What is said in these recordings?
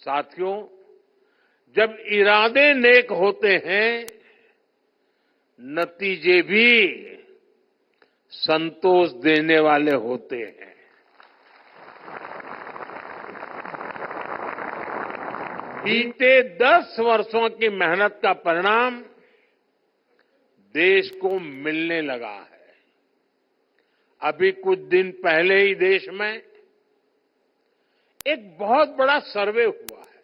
साथियों, जब इरादे नेक होते हैं, नतीजे भी संतोष देने वाले होते हैं। बीते 10 वर्षों की मेहनत का परिणाम देश को मिलने लगा है। अभी कुछ दिन पहले ही देश में एक बहुत बड़ा सर्वे हुआ है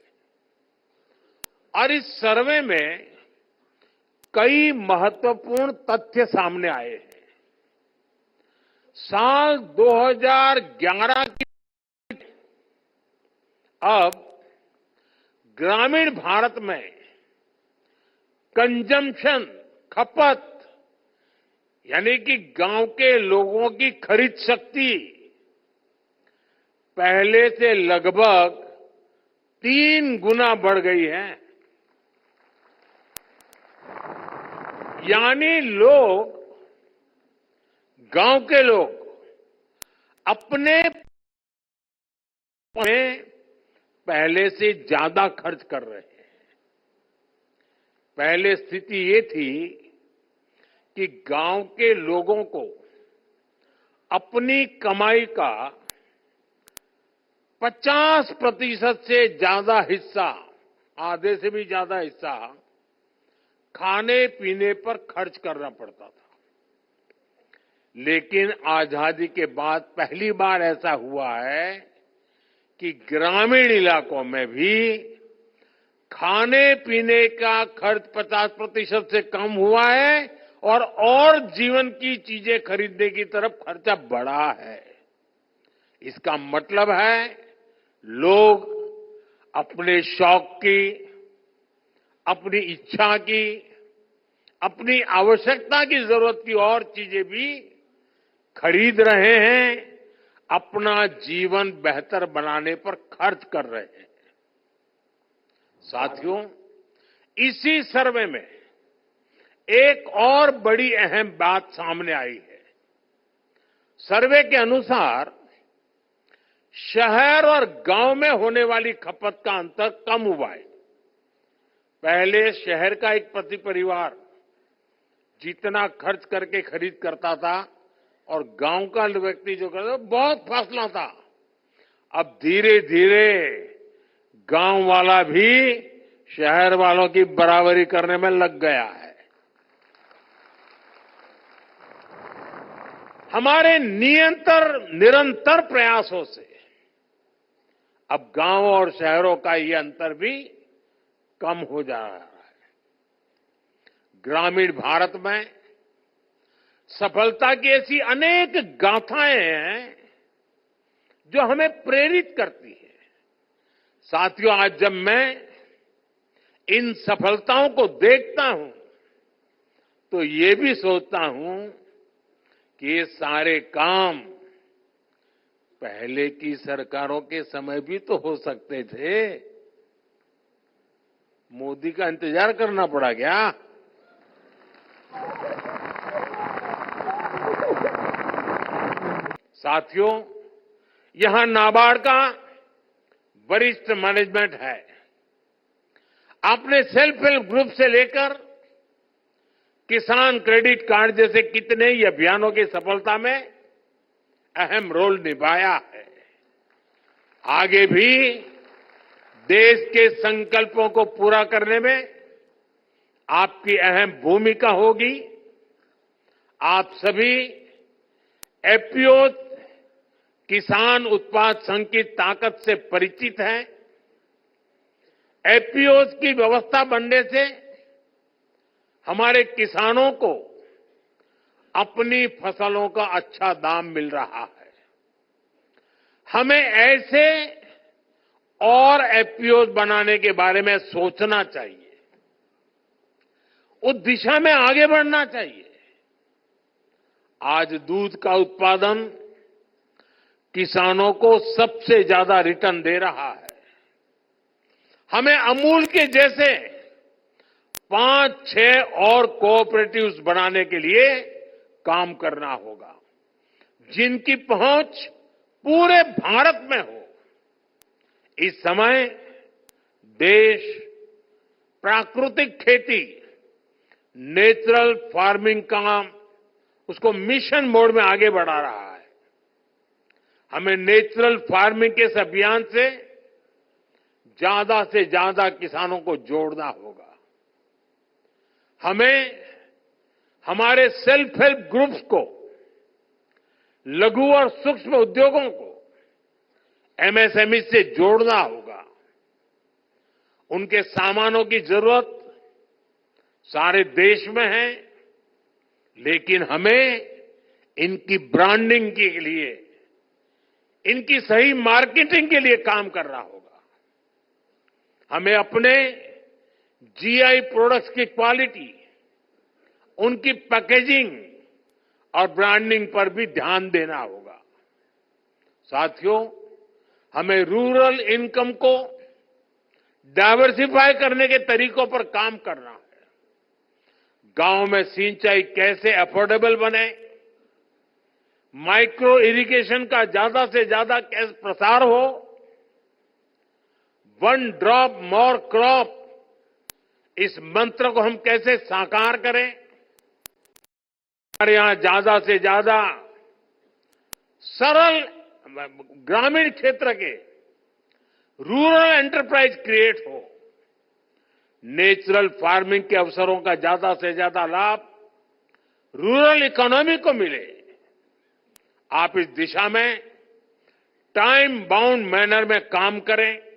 और इस सर्वे में कई महत्वपूर्ण तथ्य सामने आए हैं। साल 2011 की अब ग्रामीण भारत में कंजम्पशन, खपत, यानी कि गांव के लोगों की खरीद शक्ति पहले से लगभग 3 गुना बढ़ गई है। यानी गांव के लोग अपने में पहले से ज्यादा खर्च कर रहे हैं। पहले स्थिति ये थी कि गांव के लोगों को अपनी कमाई का 50% से ज्यादा हिस्सा, आधे से भी ज्यादा हिस्सा खाने पीने पर खर्च करना पड़ता था। लेकिन आजादी के बाद पहली बार ऐसा हुआ है कि ग्रामीण इलाकों में भी खाने पीने का खर्च 50% से कम हुआ है और जीवन की चीजें खरीदने की तरफ खर्चा बढ़ा है। इसका मतलब है लोग अपने शौक की, अपनी इच्छा की, अपनी आवश्यकता की जरूरत की और चीजें भी खरीद रहे हैं, अपना जीवन बेहतर बनाने पर खर्च कर रहे हैं। साथियों, इसी सर्वे में एक और बड़ी अहम बात सामने आई है। सर्वे के अनुसार शहर और गांव में होने वाली खपत का अंतर कम हुआ है। पहले शहर का एक प्रति परिवार जितना खर्च करके खरीद करता था और गांव का व्यक्ति जो करता था, बहुत फासला था। अब धीरे धीरे गांव वाला भी शहर वालों की बराबरी करने में लग गया है। हमारे निरंतर प्रयासों से अब गांव और शहरों का ये अंतर भी कम हो जा रहा है। ग्रामीण भारत में सफलता की ऐसी अनेक गाथाएं हैं जो हमें प्रेरित करती है। साथियों, आज जब मैं इन सफलताओं को देखता हूं तो ये भी सोचता हूं कि ये सारे काम पहले की सरकारों के समय भी तो हो सकते थे। मोदी का इंतजार करना पड़ा क्या? साथियों, यहां नाबार्ड का वरिष्ठ मैनेजमेंट है। आपने सेल्फ हेल्प ग्रुप से लेकर किसान क्रेडिट कार्ड जैसे कितने ही अभियानों की सफलता में अहम रोल निभाया है। आगे भी देश के संकल्पों को पूरा करने में आपकी अहम भूमिका होगी। आप सभी एफपीओ किसान उत्पाद संघ की ताकत से परिचित हैं। एफपीओ की व्यवस्था बनने से हमारे किसानों को अपनी फसलों का अच्छा दाम मिल रहा है। हमें ऐसे और एफपीओ बनाने के बारे में सोचना चाहिए, उस दिशा में आगे बढ़ना चाहिए। आज दूध का उत्पादन किसानों को सबसे ज्यादा रिटर्न दे रहा है। हमें अमूल के जैसे 5-6 और कोऑपरेटिव्स बनाने के लिए काम करना होगा, जिनकी पहुंच पूरे भारत में हो। इस समय देश प्राकृतिक खेती, नेचुरल फार्मिंग का उसको मिशन मोड में आगे बढ़ा रहा है। हमें नेचुरल फार्मिंग के इस अभियान से ज्यादा किसानों को जोड़ना होगा। हमें हमारे सेल्फ हेल्प ग्रुप्स को, लघु और सूक्ष्म उद्योगों को एमएसएमई से जोड़ना होगा। उनके सामानों की जरूरत सारे देश में है, लेकिन हमें इनकी ब्रांडिंग के लिए, इनकी सही मार्केटिंग के लिए काम करना होगा। हमें अपने जीआई प्रोडक्ट्स की क्वालिटी, उनकी पैकेजिंग और ब्रांडिंग पर भी ध्यान देना होगा। साथियों, हमें रूरल इनकम को डाइवर्सिफाई करने के तरीकों पर काम करना है। गांव में सिंचाई कैसे अफोर्डेबल बने, माइक्रो इरिगेशन का ज्यादा से ज्यादा कैसे प्रसार हो, वन ड्रॉप मोर क्रॉप, इस मंत्र को हम कैसे साकार करें। हमारे यहां ज्यादा से ज्यादा सरल ग्रामीण क्षेत्र के रूरल एंटरप्राइज क्रिएट हो, नेचुरल फार्मिंग के अवसरों का ज्यादा से ज्यादा लाभ रूरल इकोनॉमी को मिले। आप इस दिशा में टाइम बाउंड मैनर में काम करें।